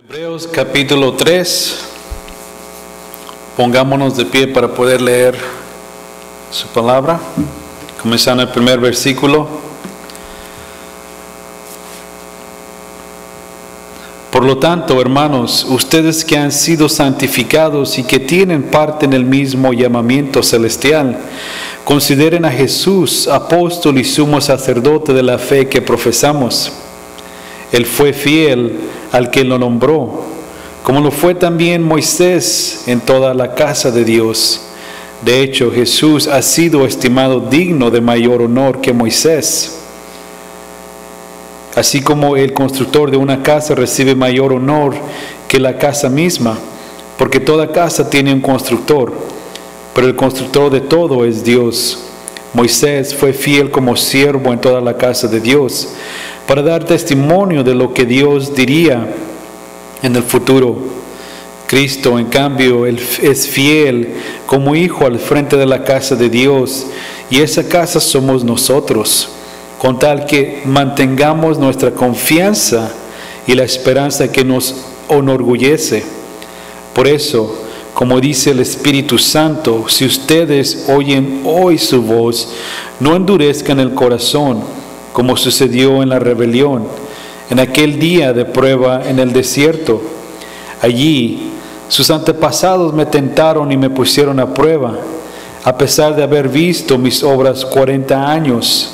Hebreos capítulo 3. Pongámonos de pie para poder leer su palabra. Comenzando el primer versículo. Por lo tanto, hermanos, ustedes que han sido santificados y que tienen parte en el mismo llamamiento celestial, consideren a Jesús, apóstol y sumo sacerdote de la fe que profesamos. Él fue fiel al que lo nombró, como lo fue también Moisés en toda la casa de Dios. De hecho, Jesús ha sido estimado digno de mayor honor que Moisés. Así como el constructor de una casa recibe mayor honor que la casa misma, porque toda casa tiene un constructor, pero el constructor de todo es Dios. Moisés fue fiel como siervo en toda la casa de Dios, para dar testimonio de lo que Dios diría en el futuro. Cristo, en cambio, Él es fiel como hijo al frente de la casa de Dios, y esa casa somos nosotros, con tal que mantengamos nuestra confianza y la esperanza que nos enorgullece. Por eso, como dice el Espíritu Santo, si ustedes oyen hoy su voz, no endurezcan el corazón, como sucedió en la rebelión, en aquel día de prueba en el desierto. Allí sus antepasados me tentaron y me pusieron a prueba, a pesar de haber visto mis obras 40 años.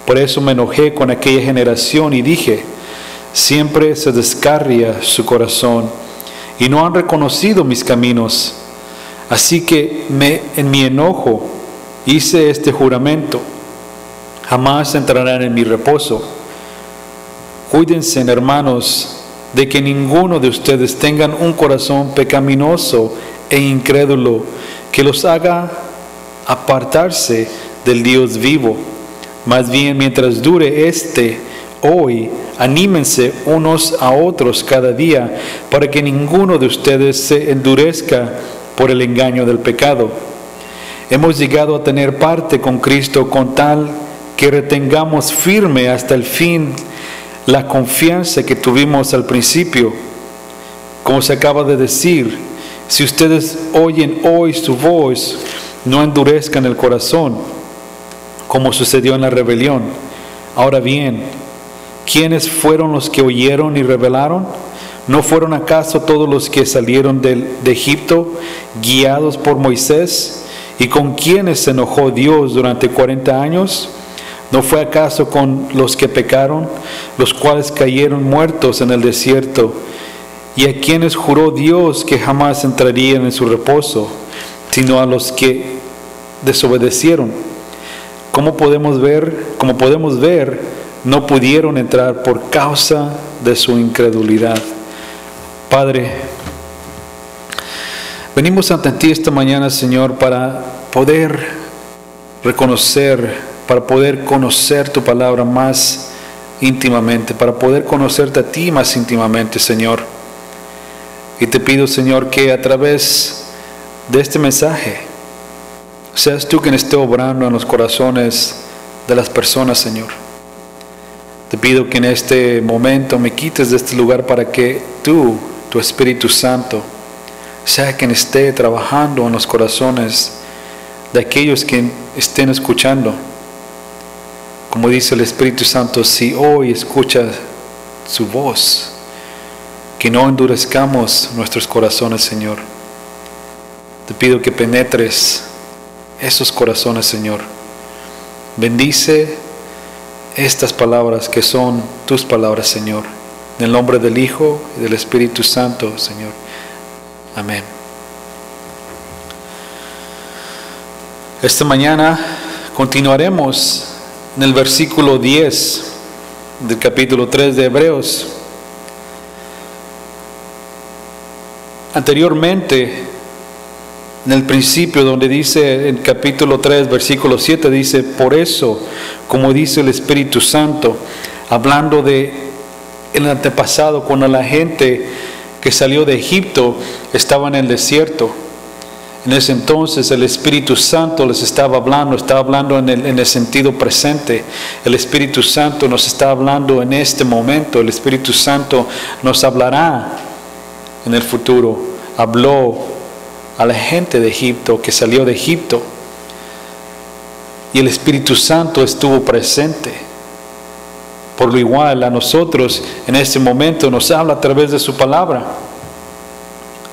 Por eso me enojé con aquella generación y dije, siempre se descarría su corazón y no han reconocido mis caminos. Así que en mi enojo hice este juramento: jamás entrarán en mi reposo. Cuídense, hermanos, de que ninguno de ustedes tengan un corazón pecaminoso e incrédulo que los haga apartarse del Dios vivo. Más bien, mientras dure hoy, anímense unos a otros cada día, para que ninguno de ustedes se endurezca por el engaño del pecado. Hemos llegado a tener parte con Cristo con tal que retengamos firme hasta el fin la confianza que tuvimos al principio. Como se acaba de decir, si ustedes oyen hoy su voz, no endurezcan el corazón, como sucedió en la rebelión. Ahora bien, ¿quiénes fueron los que oyeron y rebelaron? ¿No fueron acaso todos los que salieron de Egipto, guiados por Moisés? ¿Y con quienes se enojó Dios durante 40 años? ¿No fue acaso con los que pecaron, los cuales cayeron muertos en el desierto, y a quienes juró Dios que jamás entrarían en su reposo, sino a los que desobedecieron? Como podemos ver, no pudieron entrar por causa de su incredulidad. Padre, venimos ante ti esta mañana, Señor, para poder reconocer, para poder conocer tu palabra más íntimamente, para poder conocerte a ti más íntimamente, Señor. Y te pido, Señor, que a través de este mensaje seas tú quien esté obrando en los corazones de las personas, Señor. Te pido que en este momento me quites de este lugar para que tú, tu Espíritu Santo, sea quien esté trabajando en los corazones de aquellos que estén escuchando. Como dice el Espíritu Santo, si hoy escuchas su voz, que no endurezcamos nuestros corazones, Señor. Te pido que penetres esos corazones, Señor. Bendice estas palabras que son tus palabras, Señor. En el nombre del Hijo y del Espíritu Santo, Señor. Amén. Esta mañana continuaremos en el versículo 10 del capítulo 3 de Hebreos. Anteriormente, en el principio, donde dice en capítulo 3, versículo 7, dice, por eso, como dice el Espíritu Santo, hablando de el antepasado, cuando la gente que salió de Egipto estaba en el desierto. En ese entonces el Espíritu Santo les estaba hablando en el sentido presente. El Espíritu Santo nos está hablando en este momento. El Espíritu Santo nos hablará en el futuro habló a la gente de Egipto que salió de Egipto. Y el Espíritu Santo estuvo presente. Por lo igual a nosotros en este momento nos habla a través de su palabra.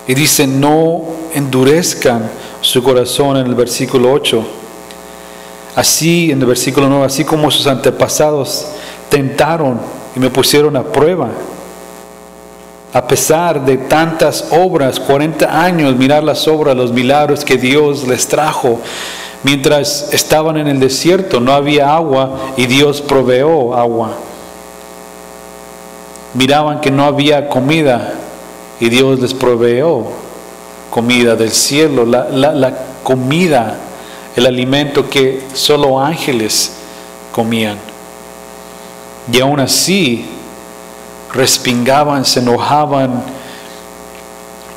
Y dice, no endurezcan su corazón en el versículo 8. Así, en el versículo 9, así como sus antepasados tentaron y me pusieron a prueba. A pesar de tantas obras, 40 años, mirar las obras, los milagros que Dios les trajo. Mientras estaban en el desierto, no había agua y Dios proveó agua. Miraban que no había comida y Dios les proveó comida del cielo. La comida, el alimento que solo ángeles comían. Y aún así, respingaban, se enojaban,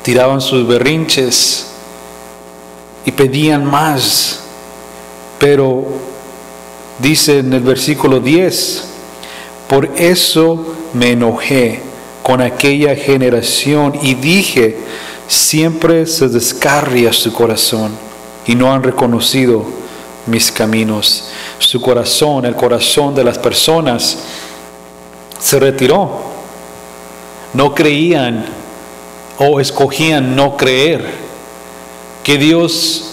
tiraban sus berrinches y pedían más. Pero dice en el versículo 10, por eso me enojé con aquella generación y dije, siempre se descarria su corazón y no han reconocido mis caminos. Su corazón, el corazón de las personas, se retiró. No creían o escogían no creer que Dios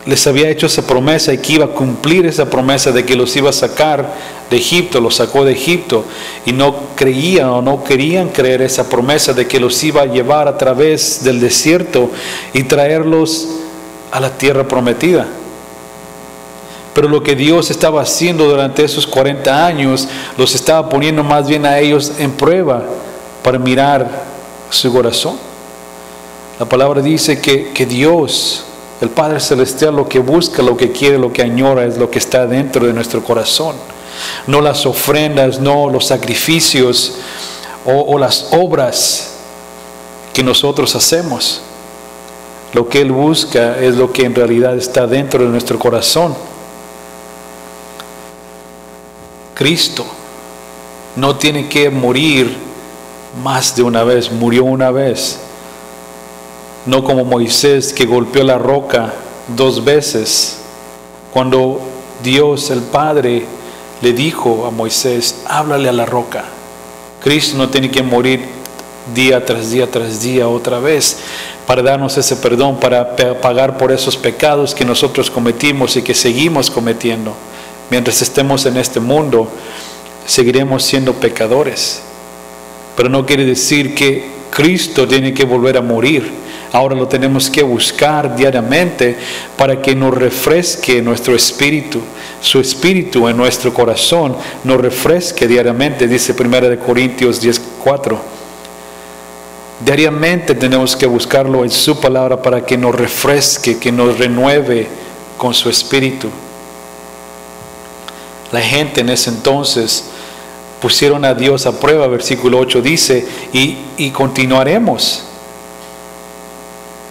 les había hecho esa promesa y que iba a cumplir esa promesa de que los iba a sacar de Egipto. Los sacó de Egipto y no creían o no querían creer esa promesa de que los iba a llevar a través del desierto y traerlos a la tierra prometida. Pero lo que Dios estaba haciendo durante esos 40 años, los estaba poniendo más bien a ellos en prueba para mirar su corazón. La palabra dice que Dios, el Padre Celestial, lo que busca, lo que quiere, lo que añora es lo que está dentro de nuestro corazón. No las ofrendas, no los sacrificios o las obras que nosotros hacemos. Lo que Él busca es lo que en realidad está dentro de nuestro corazón. Cristo no tiene que morir más de una vez, murió una vez. No como Moisés, que golpeó la roca 2 veces. Cuando Dios el Padre le dijo a Moisés, háblale a la roca. Cristo no tiene que morir día tras día tras día otra vez para darnos ese perdón, para pagar por esos pecados que nosotros cometimos y que seguimos cometiendo. Mientras estemos en este mundo, seguiremos siendo pecadores. Pero no quiere decir que Cristo tiene que volver a morir. Ahora lo tenemos que buscar diariamente para que nos refresque nuestro espíritu. Su espíritu en nuestro corazón nos refresque diariamente, dice 1 Corintios 10:4. Diariamente tenemos que buscarlo en su palabra para que nos refresque, que nos renueve con su espíritu. La gente en ese entonces pusieron a Dios a prueba, versículo 8 dice, y continuaremos.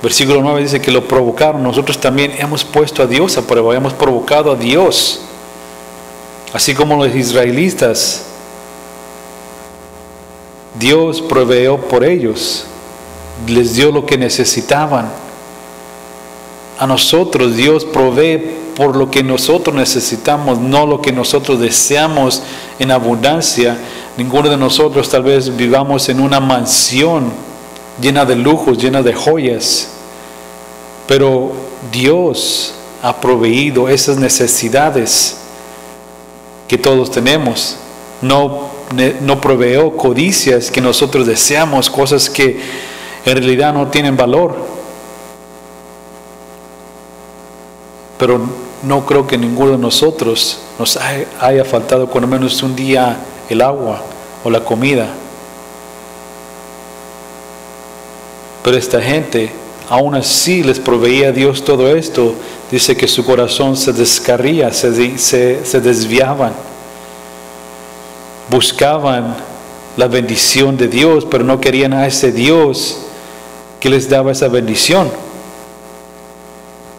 Versículo 9 dice que lo provocaron. Nosotros también hemos puesto a Dios a prueba, hemos provocado a Dios. Así como los israelitas, Dios proveó por ellos, les dio lo que necesitaban. A nosotros Dios provee por lo que nosotros necesitamos, no lo que nosotros deseamos en abundancia. Ninguno de nosotros tal vez vivamos en una mansión llena de lujos, llena de joyas, pero Dios ha proveído esas necesidades que todos tenemos. No proveó codicias que nosotros deseamos, cosas que en realidad no tienen valor. Pero no creo que ninguno de nosotros nos haya faltado cuando menos un día el agua o la comida. Pero esta gente, aún así les proveía a Dios todo esto. Dice que su corazón se descarría, se desviaban. Buscaban la bendición de Dios, pero no querían a ese Dios que les daba esa bendición.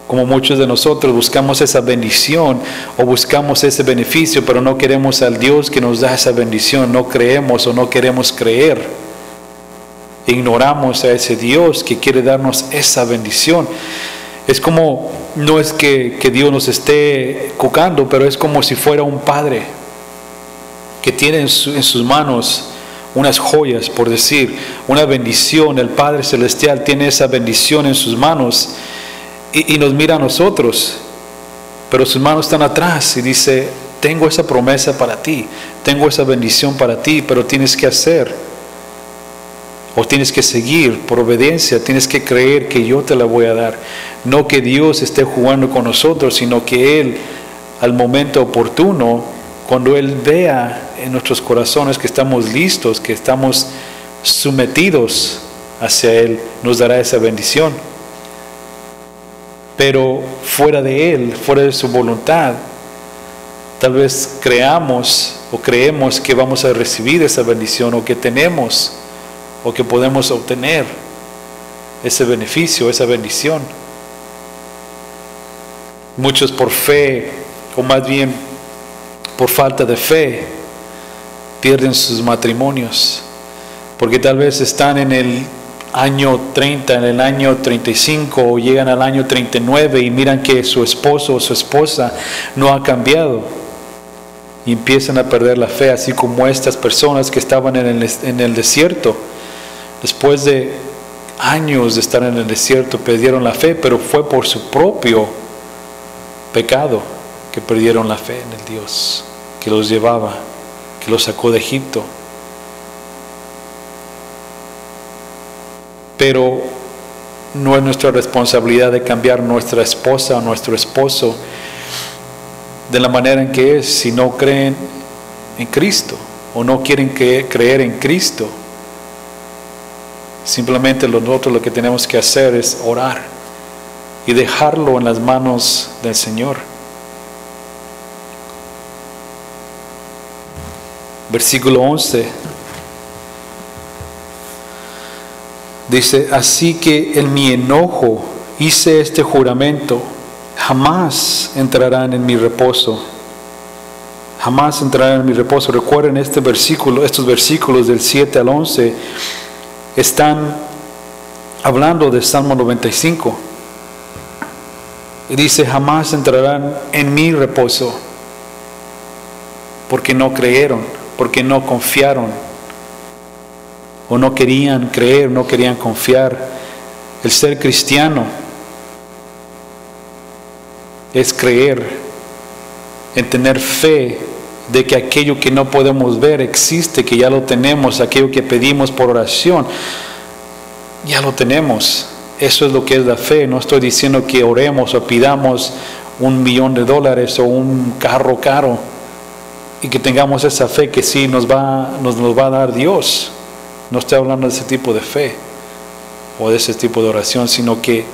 Como muchos de nosotros buscamos esa bendición o buscamos ese beneficio, pero no queremos al Dios que nos da esa bendición. No creemos o no queremos creer. ignoramos a ese Dios que quiere darnos esa bendición. Es como, no es que Dios nos esté cucando, pero es como si fuera un padre que tiene en sus manos unas joyas, por decir, una bendición. El Padre Celestial tiene esa bendición en sus manos y nos mira a nosotros, pero sus manos están atrás y dice: tengo esa promesa para ti, tengo esa bendición para ti, pero tienes que hacer, o tienes que seguir por obediencia, tienes que creer que yo te la voy a dar. No que Dios esté jugando con nosotros, sino que Él, al momento oportuno, cuando Él vea en nuestros corazones que estamos listos, que estamos sometidos hacia Él, nos dará esa bendición. Pero fuera de Él, fuera de su voluntad, tal vez creamos o creemos que vamos a recibir esa bendición, o que tenemos, o que podemos obtener ese beneficio, esa bendición. Muchos por fe, o más bien por falta de fe, pierden sus matrimonios, porque tal vez están en el año 30, en el año 35, o llegan al año 39 y miran que su esposo o su esposa no ha cambiado, y empiezan a perder la fe, así como estas personas que estaban en el desierto. Después de años de estar en el desierto, perdieron la fe, pero fue por su propio pecado que perdieron la fe en el Dios que los llevaba, que los sacó de Egipto. Pero no es nuestra responsabilidad de cambiar nuestra esposa o nuestro esposo de la manera en que es, si no creen en Cristo o no quieren creer en Cristo. Simplemente nosotros lo que tenemos que hacer es orar y dejarlo en las manos del Señor. Versículo 11 dice: así que en mi enojo hice este juramento, jamás entrarán en mi reposo. Jamás entrarán en mi reposo. Recuerden estos versículos del 7 al 11 están hablando de Salmo 95. Y dice: jamás entrarán en mi reposo, porque no creyeron, porque no confiaron, o no querían creer, no querían confiar. El ser cristiano es creer, en tener fe de que aquello que no podemos ver existe, que ya lo tenemos, aquello que pedimos por oración, ya lo tenemos. Eso es lo que es la fe. No estoy diciendo que oremos o pidamos $1,000,000 o un carro caro y que tengamos esa fe que sí nos va a dar Dios. No estoy hablando de ese tipo de fe o de ese tipo de oración, sino que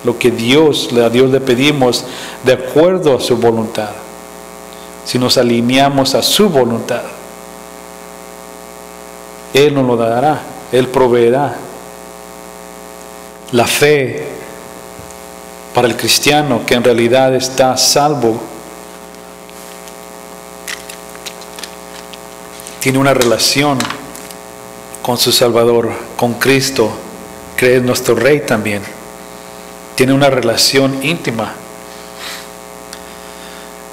lo que a Dios le pedimos de acuerdo a su voluntad. Si nos alineamos a su voluntad, Él nos lo dará, Él proveerá. La fe para el cristiano que en realidad está salvo tiene una relación con su Salvador, con Cristo, que es nuestro Rey también. Tiene una relación íntima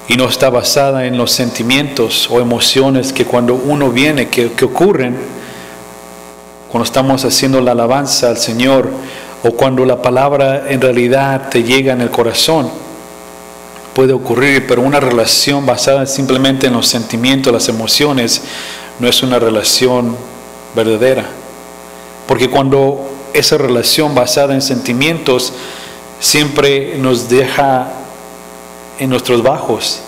y no está basada en los sentimientos o emociones que cuando uno viene, que ocurren cuando estamos haciendo la alabanza al Señor, o cuando la palabra en realidad te llega en el corazón. Puede ocurrir, pero una relación basada simplemente en los sentimientos, las emociones, no es una relación verdadera. Porque cuando esa relación basada en sentimientos siempre nos deja en nuestros bajos,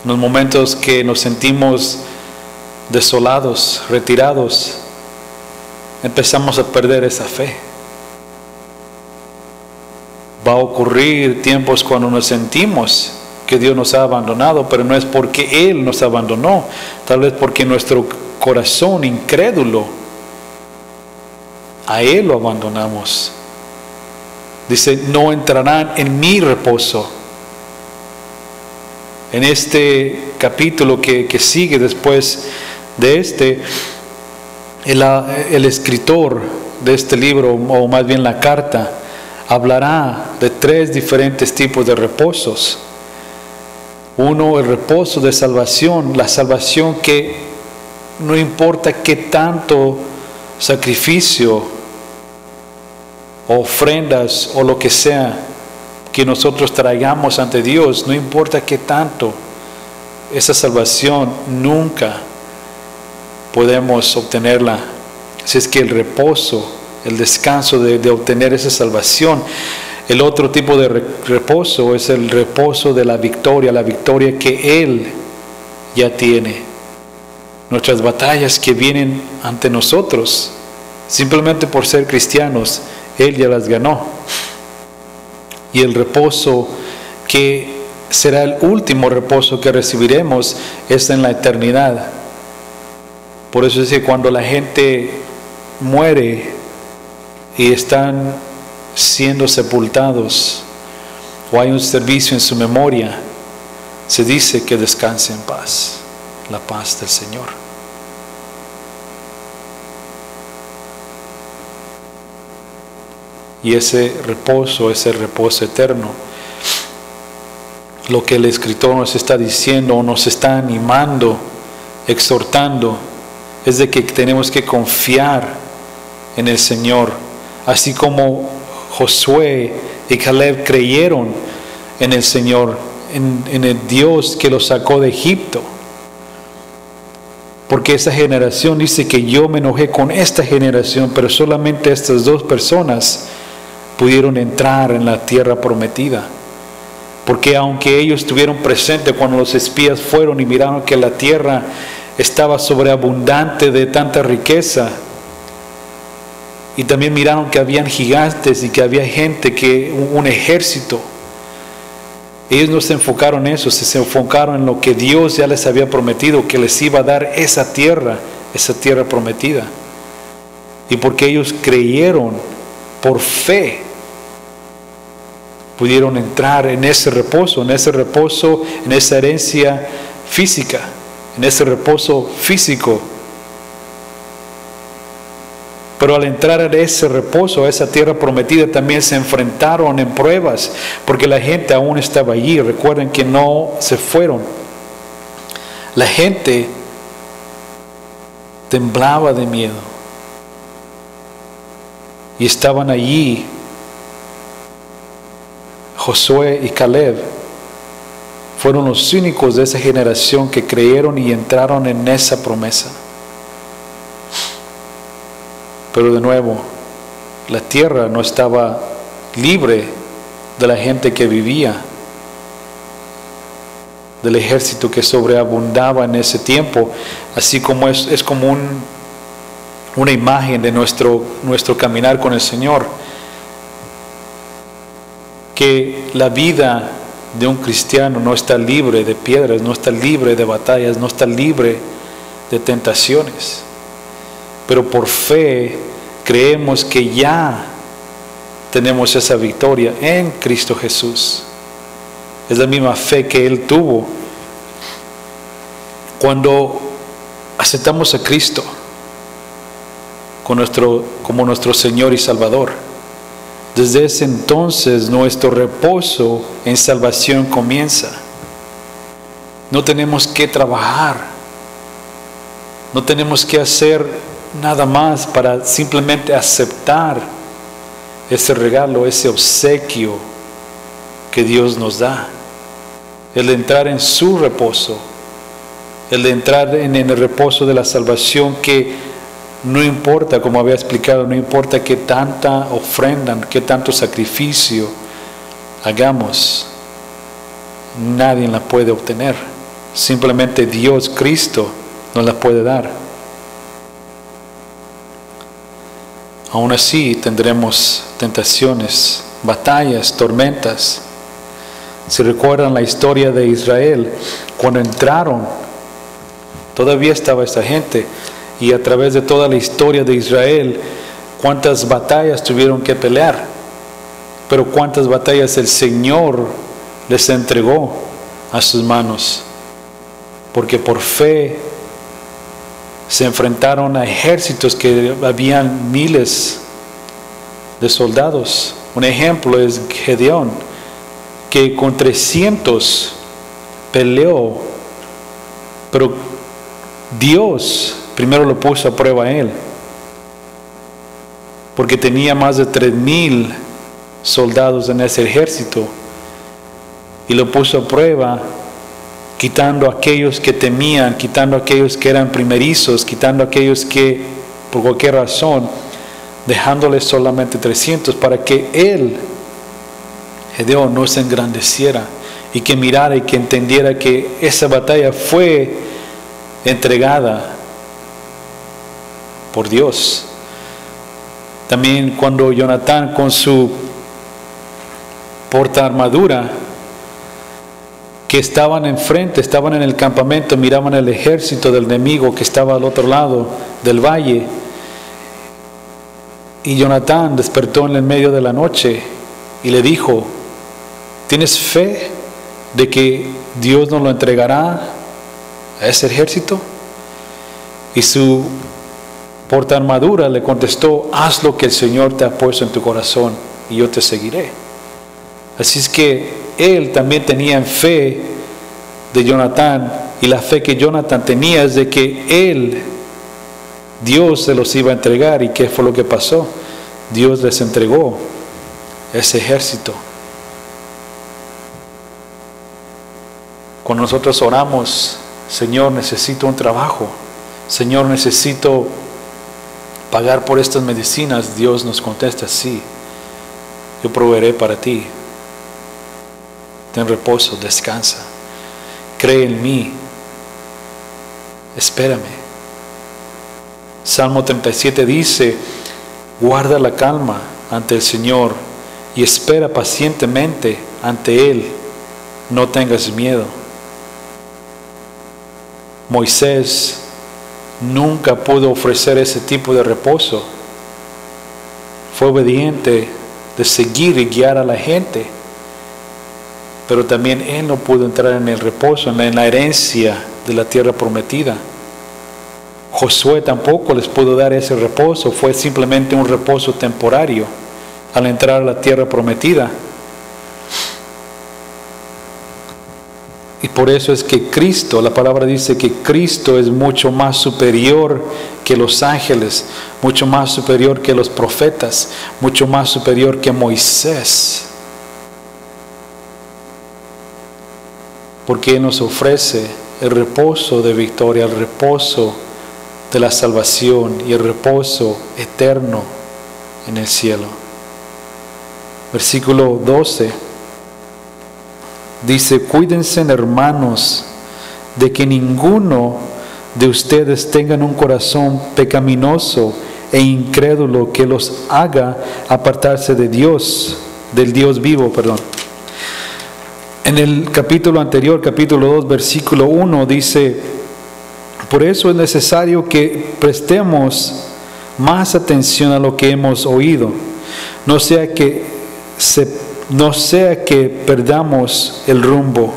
en los momentos que nos sentimos desolados, retirados, empezamos a perder esa fe. Va a ocurrir tiempos cuando nos sentimos que Dios nos ha abandonado, pero no es porque Él nos abandonó, tal vez porque nuestro corazón incrédulo, a Él lo abandonamos. Dice: no entrarán en mi reposo. En este capítulo que sigue después de este, el escritor de este libro, o más bien la carta, hablará de 3 diferentes tipos de reposos. Uno, el reposo de salvación, la salvación que no importa qué tanto sacrificio, ofrendas o lo que sea que nosotros traigamos ante Dios, no importa qué tanto, esa salvación nunca podemos obtenerla. Si es que el reposo, el descanso de obtener esa salvación. El otro tipo de reposo es el reposo de la victoria que Él ya tiene. Nuestras batallas que vienen ante nosotros, simplemente por ser cristianos, Él ya las ganó. Y el reposo que será el último reposo que recibiremos es en la eternidad. Por eso es que cuando la gente muere y están siendo sepultados o hay un servicio en su memoria, se dice que descanse en paz, la paz del Señor. Y ese reposo es el reposo eterno. Lo que el escritor nos está diciendo o nos está animando, exhortando, es de que tenemos que confiar en el Señor, así como Josué y Caleb creyeron en el Señor, en el Dios que los sacó de Egipto. Porque esa generación dice que yo me enojé con esta generación, pero solamente estas 2 personas pudieron entrar en la tierra prometida. Porque aunque ellos estuvieron presentes cuando los espías fueron y miraron que la tierra estaba sobreabundante de tanta riqueza, y también miraron que habían gigantes y que había gente, un ejército, ellos no se enfocaron en eso, se enfocaron en lo que Dios ya les había prometido, que les iba a dar esa tierra prometida. Y porque ellos creyeron por fe, pudieron entrar en ese reposo, en esa herencia física, en ese reposo físico. Pero al entrar en ese reposo, a esa tierra prometida, también se enfrentaron en pruebas, porque la gente aún estaba allí. Recuerden que no se fueron. La gente temblaba de miedo y estaban allí. Josué y Caleb fueron los únicos de esa generación que creyeron y entraron en esa promesa. Pero de nuevo, la tierra no estaba libre de la gente que vivía, del ejército que sobreabundaba en ese tiempo, así como es como una imagen de nuestro caminar con el Señor, que la vida de un cristiano no está libre de piedras, no está libre de batallas, no está libre de tentaciones. Pero por fe creemos que ya tenemos esa victoria en Cristo Jesús. Es la misma fe que Él tuvo cuando aceptamos a Cristo como nuestro Señor y Salvador. Desde ese entonces nuestro reposo en salvación comienza. No tenemos que trabajar, no tenemos que hacer nada más para simplemente aceptar ese regalo, ese obsequio que Dios nos da. El de entrar en su reposo, el de entrar en el reposo de la salvación, que no importa, como había explicado, no importa qué tanta ofrenda, qué tanto sacrificio hagamos, nadie la puede obtener. Simplemente Dios, Cristo, nos la puede dar. Aún así tendremos tentaciones, batallas, tormentas. Si recuerdan la historia de Israel, cuando entraron, todavía estaba esta gente, y a través de toda la historia de Israel, cuántas batallas tuvieron que pelear, pero cuántas batallas el Señor les entregó a sus manos, porque por fe se enfrentaron a ejércitos que habían miles de soldados. Un ejemplo es Gedeón, que con 300 peleó, pero Dios primero lo puso a prueba a él, porque tenía más de 3,000 soldados en ese ejército, y lo puso a prueba, quitando a aquellos que temían, quitando a aquellos que eran primerizos, quitando a aquellos que por cualquier razón, dejándoles solamente 300, para que él, Gedeón, no se engrandeciera y que mirara y que entendiera que esa batalla fue entregada por Dios. También cuando Jonatán con su portaarmadura, que estaban enfrente, estaban en el campamento, miraban el ejército del enemigo que estaba al otro lado del valle, y Jonatán despertó en el medio de la noche y le dijo: ¿tienes fe de que Dios nos lo entregará a ese ejército? Y su portaarmadura le contestó: haz lo que el Señor te ha puesto en tu corazón y yo te seguiré. Así es que él también tenía fe de Jonatán, y la fe que Jonatán tenía es de que Dios se los iba a entregar. ¿Y qué fue lo que pasó? Dios les entregó ese ejército. Cuando nosotros oramos: Señor, necesito un trabajo, Señor, necesito pagar por estas medicinas, Dios nos contesta: sí, yo proveeré para ti. Ten reposo, descansa, cree en mí, espérame. Salmo 37 dice: guarda la calma ante el Señor y espera pacientemente ante Él, no tengas miedo. Moisés nunca pudo ofrecer ese tipo de reposo. Fue obediente de seguir y guiar a la gente, pero también él no pudo entrar en el reposo, en la herencia de la tierra prometida. Josué tampoco les pudo dar ese reposo, fue simplemente un reposo temporario al entrar a la tierra prometida. Y por eso es que Cristo, la palabra dice que Cristo es mucho más superior que los ángeles, mucho más superior que los profetas, mucho más superior que Moisés. Porque Él nos ofrece el reposo de victoria, el reposo de la salvación y el reposo eterno en el cielo. Versículo 12 dice: cuídense, hermanos, de que ninguno de ustedes tenga un corazón pecaminoso e incrédulo que los haga apartarse de Dios, del Dios vivo, En el capítulo anterior, capítulo 2, versículo 1, dice: por eso es necesario que prestemos más atención a lo que hemos oído, no sea que perdamos el rumbo,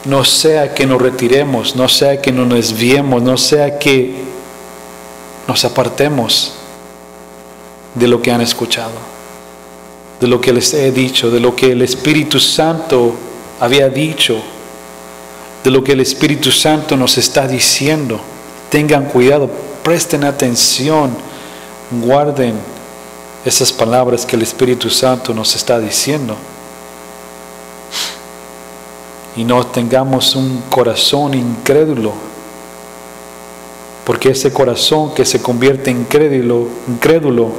no sea que nos retiremos, no sea que nos desviemos, no sea que nos apartemos de lo que han escuchado, de lo que les he dicho, de lo que el Espíritu Santo había dicho, de lo que el Espíritu Santo nos está diciendo. Tengan cuidado, presten atención, guarden esas palabras que el Espíritu Santo nos está diciendo. Y no tengamos un corazón incrédulo, porque ese corazón que se convierte en incrédulo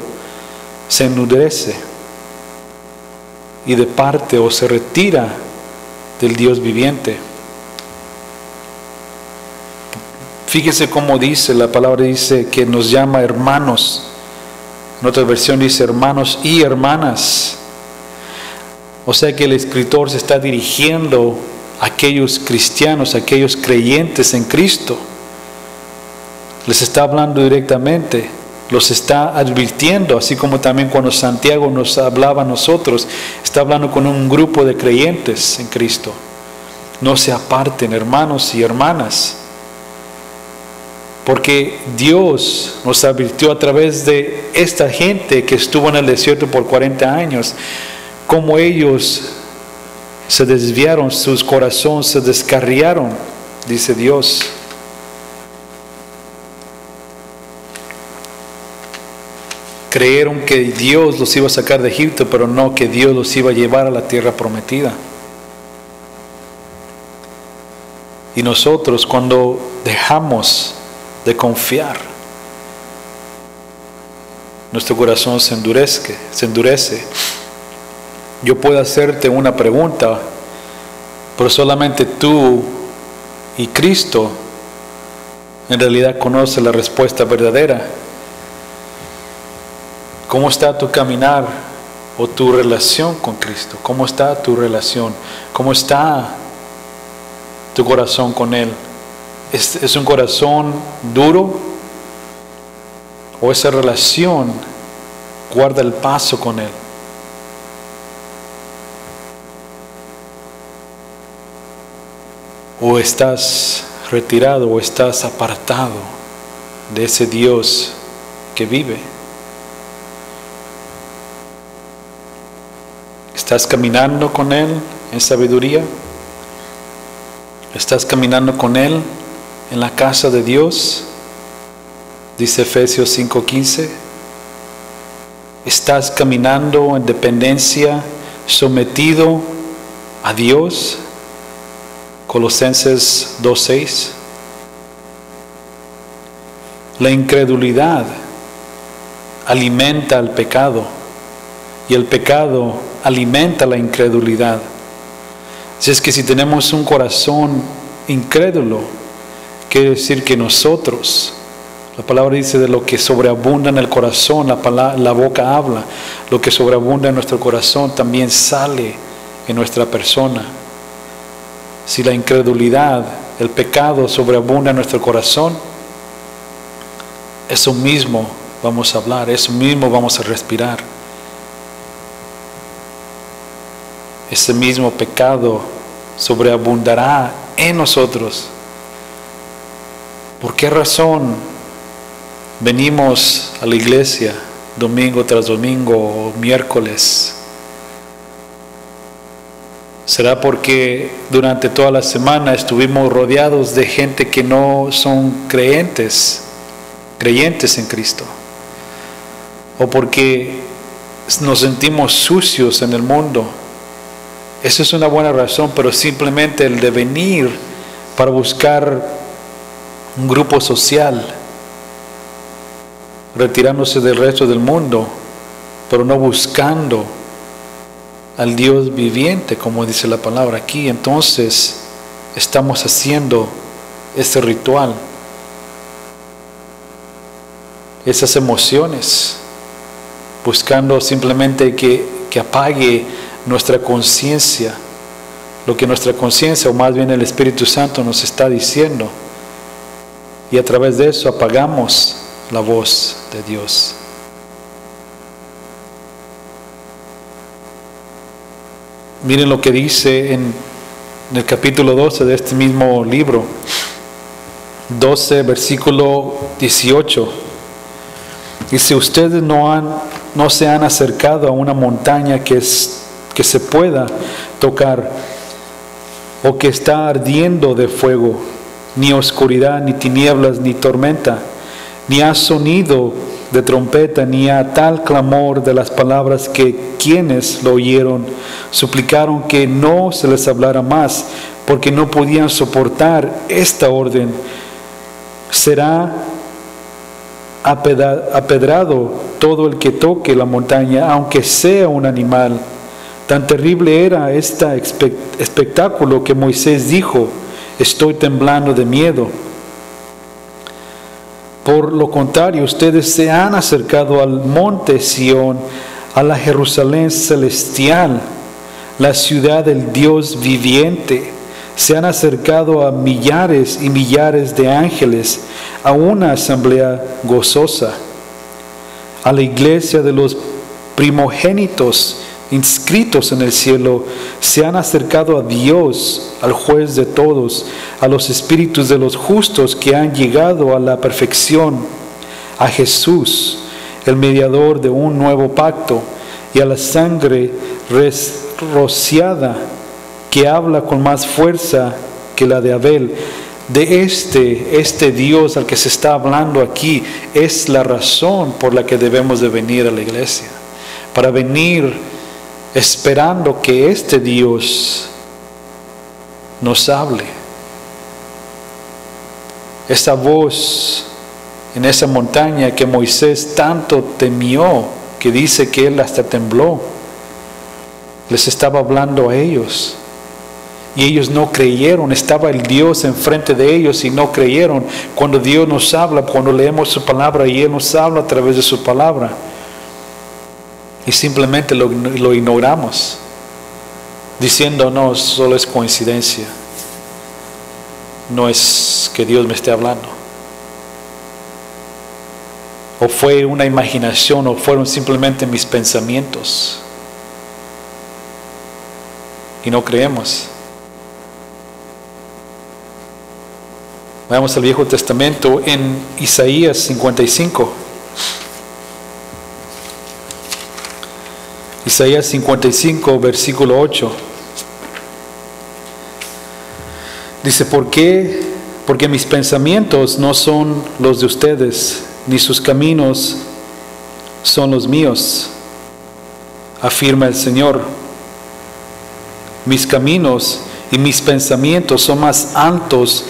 se endurece y departe o se retira del Dios viviente. Fíjese cómo dice, la palabra dice que nos llama hermanos. En otra versión dice hermanos y hermanas. O sea que el escritor se está dirigiendo a aquellos cristianos, a aquellos creyentes en Cristo. Les está hablando directamente, los está advirtiendo, así como también cuando Santiago nos hablaba a nosotros, está hablando con un grupo de creyentes en Cristo. No se aparten, hermanos y hermanas. Porque Dios nos advirtió a través de esta gente que estuvo en el desierto por 40 años, cómo ellos se desviaron, sus corazones se descarriaron, dice Dios. Creyeron que Dios los iba a sacar de Egipto, pero no que Dios los iba a llevar a la tierra prometida. Y nosotros, cuando dejamos de confiar, nuestro corazón se endurece. Yo puedo hacerte una pregunta, pero solamente tú y Cristo en realidad conocen la respuesta verdadera. ¿Cómo está tu caminar o tu relación con Cristo? ¿Cómo está tu relación? ¿Cómo está tu corazón con Él? ¿Es un corazón duro? ¿O esa relación guarda el paso con Él? ¿O estás retirado o estás apartado de ese Dios que vive? ¿Estás caminando con Él en sabiduría? ¿Estás caminando con Él en la casa de Dios? Dice Efesios 5:15. ¿Estás caminando en dependencia, sometido a Dios? Colosenses 2:6. La incredulidad alimenta al pecado y el pecado alimenta la incredulidad. Así es que si tenemos un corazón incrédulo, quiere decir que nosotros, la palabra dice, de lo que sobreabunda en el corazón, la boca habla. Lo que sobreabunda en nuestro corazón también sale en nuestra persona. Si la incredulidad, el pecado sobreabunda en nuestro corazón, eso mismo vamos a hablar, eso mismo vamos a respirar. Ese mismo pecado sobreabundará en nosotros. ¿Por qué razón venimos a la iglesia domingo tras domingo o miércoles? ¿Será porque durante toda la semana estuvimos rodeados de gente que no son creyentes en Cristo? ¿O porque nos sentimos sucios en el mundo? Esa es una buena razón, pero simplemente el de venir para buscar un grupo social, retirándose del resto del mundo, pero no buscando al Dios viviente, como dice la palabra aquí, entonces estamos haciendo ese ritual, esas emociones, buscando simplemente que apague nuestra conciencia, lo que nuestra conciencia, o más bien el Espíritu Santo, nos está diciendo, y a través de eso apagamos la voz de Dios. Miren lo que dice en el capítulo 12 de este mismo libro, 12 versículo 18. Dice: ustedes no se han acercado a una montaña que se pueda tocar, o que está ardiendo de fuego, ni oscuridad, ni tinieblas, ni tormenta, ni a sonido de trompeta, ni a tal clamor de las palabras que quienes lo oyeron suplicaron que no se les hablara más, porque no podían soportar esta orden. Será apedrado todo el que toque la montaña, aunque sea un animal. Tan terrible era este espectáculo que Moisés dijo: estoy temblando de miedo. Por lo contrario, ustedes se han acercado al monte Sión, a la Jerusalén celestial, la ciudad del Dios viviente. Se han acercado a millares y millares de ángeles, a una asamblea gozosa, a la iglesia de los primogénitos inscritos en el cielo, se han acercado a Dios, al juez de todos, a los espíritus de los justos que han llegado a la perfección, a Jesús, el mediador de un nuevo pacto, y a la sangre rociada que habla con más fuerza que la de Abel. De este Dios al que se está hablando aquí es la razón por la que debemos de venir a la iglesia, para venir esperando que este Dios nos hable. Esa voz en esa montaña que Moisés tanto temió, que dice que él hasta tembló, les estaba hablando a ellos. Y ellos no creyeron, estaba el Dios enfrente de ellos y no creyeron. Cuando Dios nos habla, cuando leemos su palabra y Él nos habla a través de su palabra, y simplemente lo ignoramos, diciendo, no, solo es coincidencia, no es que Dios me esté hablando, o fue una imaginación, o fueron simplemente mis pensamientos, y no creemos. Vamos al Viejo Testamento en Isaías 55. Isaías 55, versículo 8. Dice, ¿por qué? Porque mis pensamientos no son los de ustedes, ni sus caminos son los míos, afirma el Señor. Mis caminos y mis pensamientos son más altos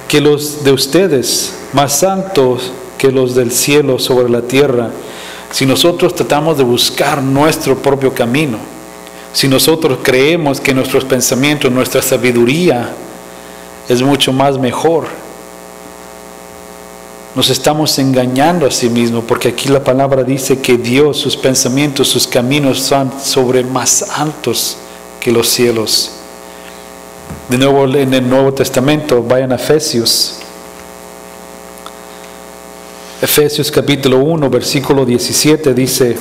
que los de ustedes, más altos que los del cielo sobre la tierra. Si nosotros tratamos de buscar nuestro propio camino, si nosotros creemos que nuestros pensamientos, nuestra sabiduría es mucho más mejor, nos estamos engañando a sí mismos, porque aquí la palabra dice que Dios, sus pensamientos, sus caminos son sobre más altos que los cielos. De nuevo en el Nuevo Testamento, vayan a Efesios. Efesios capítulo 1, versículo 17 dice,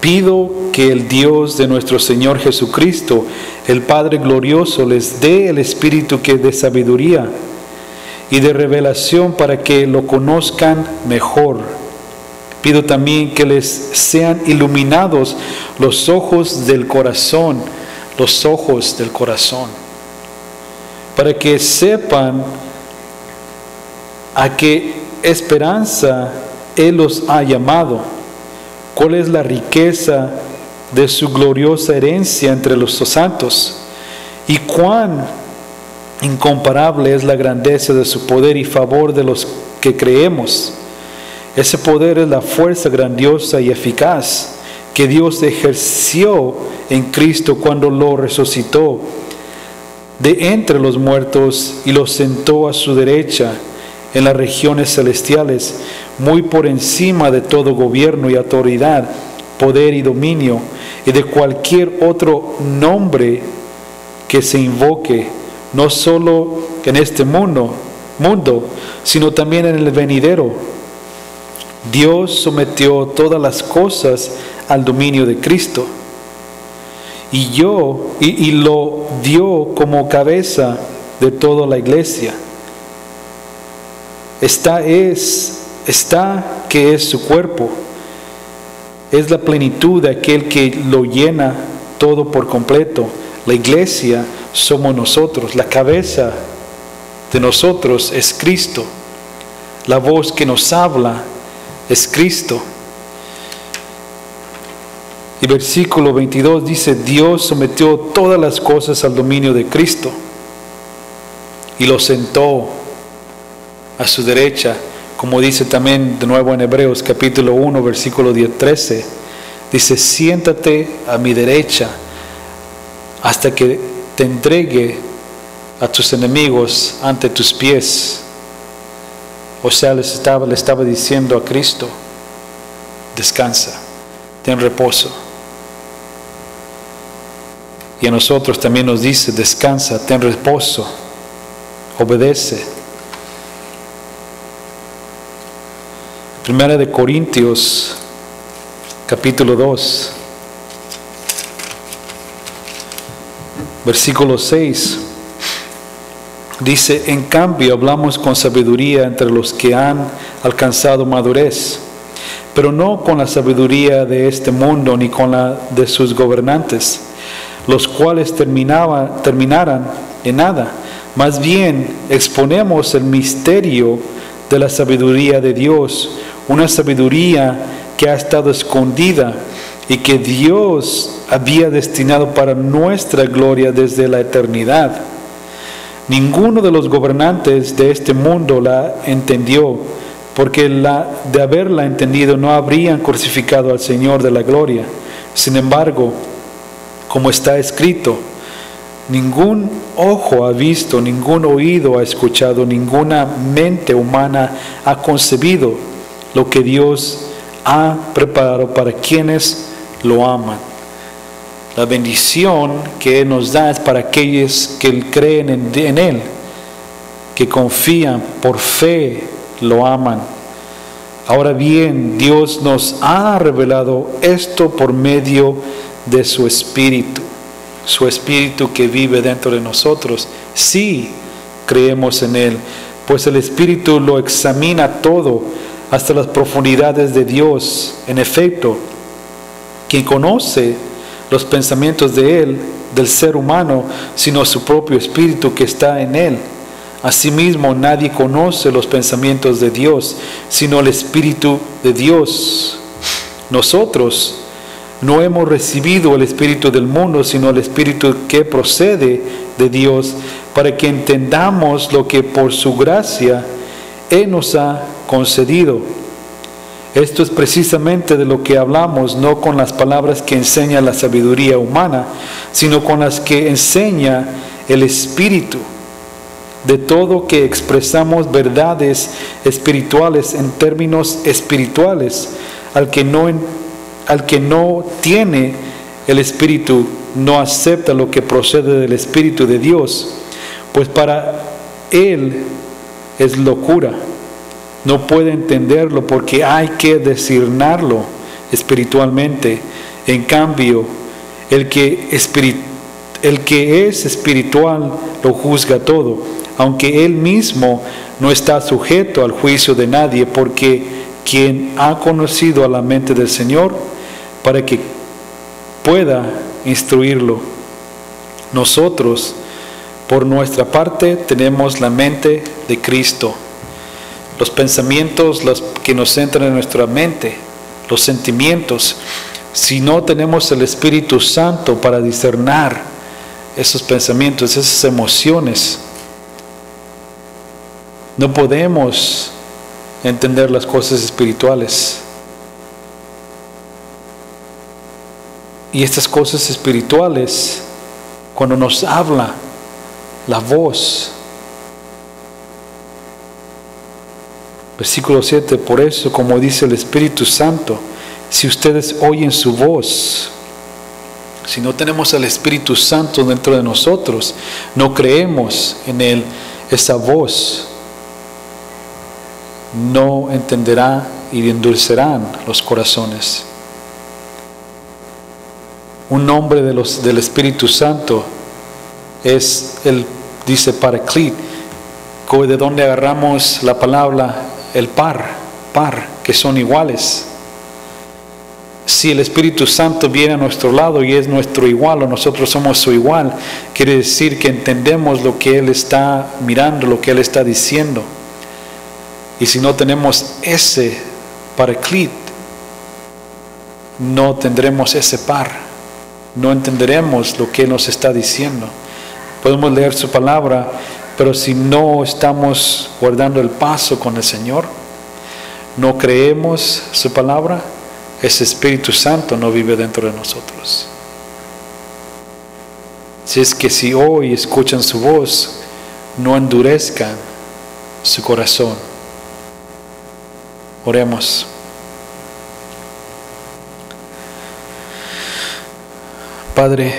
pido que el Dios de nuestro Señor Jesucristo, el Padre glorioso, les dé el espíritu de sabiduría y de revelación para que lo conozcan mejor. Pido también que les sean iluminados los ojos del corazón, para que sepan a qué esperanza Él los ha llamado, cuál es la riqueza de su gloriosa herencia entre los santos, y cuán incomparable es la grandeza de su poder y favor de los que creemos. Ese poder es la fuerza grandiosa y eficaz que Dios ejerció en Cristo cuando lo resucitó de entre los muertos y lo sentó a su derecha en las regiones celestiales, muy por encima de todo gobierno y autoridad, poder y dominio, y de cualquier otro nombre que se invoque, no solo en este mundo, sino también en el venidero. Dios sometió todas las cosas al dominio de Cristo y lo dio como cabeza de toda la iglesia. Esta que es su cuerpo, es la plenitud de aquel que lo llena todo por completo. La iglesia somos nosotros, la cabeza de nosotros es Cristo, la voz que nos habla es Cristo. Y versículo 22 dice, Dios sometió todas las cosas al dominio de Cristo y lo sentó a su derecha, como dice también de nuevo en Hebreos capítulo 1 versículo 13, dice, siéntate a mi derecha hasta que te entregue a tus enemigos ante tus pies. O sea, le estaba diciendo a Cristo, descansa, ten reposo. Y a nosotros también nos dice, descansa, ten reposo, obedece. Primera de Corintios, capítulo 2, versículo 6. Dice: en cambio hablamos con sabiduría entre los que han alcanzado madurez, pero no con la sabiduría de este mundo ni con la de sus gobernantes, los cuales terminaran en nada. Más bien exponemos el misterio de la sabiduría de Dios, una sabiduría que ha estado escondida y que Dios había destinado para nuestra gloria desde la eternidad. Ninguno de los gobernantes de este mundo la entendió, porque de haberla entendido no habrían crucificado al Señor de la gloria. Sin embargo, como está escrito: ningún ojo ha visto, ningún oído ha escuchado, ninguna mente humana ha concebido lo que Dios ha preparado para quienes lo aman. La bendición que Él nos da es para aquellos que creen en Él, que confían por fe, lo aman. Ahora bien, Dios nos ha revelado esto por medio de su Espíritu que vive dentro de nosotros. Sí, creemos en Él, pues el Espíritu lo examina todo, hasta las profundidades de Dios. En efecto, quien conoce los pensamientos de Él, del ser humano, sino su propio Espíritu que está en Él? Asimismo, nadie conoce los pensamientos de Dios, sino el Espíritu de Dios. Nosotros no hemos recibido el espíritu del mundo, sino el Espíritu que procede de Dios, para que entendamos lo que por su gracia Él nos ha concedido. Esto es precisamente de lo que hablamos, no con las palabras que enseña la sabiduría humana, sino con las que enseña el Espíritu. De todo que expresamos verdades espirituales en términos espirituales. Al que no tiene el Espíritu, no acepta lo que procede del Espíritu de Dios, pues para él es locura. No puede entenderlo porque hay que discernirlo espiritualmente. En cambio, el que es espiritual lo juzga todo, aunque él mismo no está sujeto al juicio de nadie, porque quien ha conocido a la mente del Señor para que pueda instruirlo. Nosotros, por nuestra parte, tenemos la mente de Cristo. Los pensamientos que nos entran en nuestra mente, los sentimientos, si no tenemos el Espíritu Santo para discernir esos pensamientos, esas emociones, no podemos entender las cosas espirituales. Y estas cosas espirituales, cuando nos habla la voz, versículo 7, por eso, como dice el Espíritu Santo, si ustedes oyen su voz, si no tenemos al Espíritu Santo dentro de nosotros, no creemos en Él, esa voz no entenderá y endulcerán los corazones. Un nombre del Espíritu Santo es, él dice Paraclete, de donde agarramos la palabra el par, que son iguales. Si el Espíritu Santo viene a nuestro lado y es nuestro igual, o nosotros somos su igual, quiere decir que entendemos lo que Él está mirando, lo que Él está diciendo. Y si no tenemos ese Paraclete, no tendremos ese par, no entenderemos lo que Él nos está diciendo. Podemos leer su palabra, pero si no estamos guardando el paso con el Señor, no creemos su palabra, ese Espíritu Santo no vive dentro de nosotros. Si es que si hoy escuchan su voz, no endurezcan su corazón. Oremos. Padre,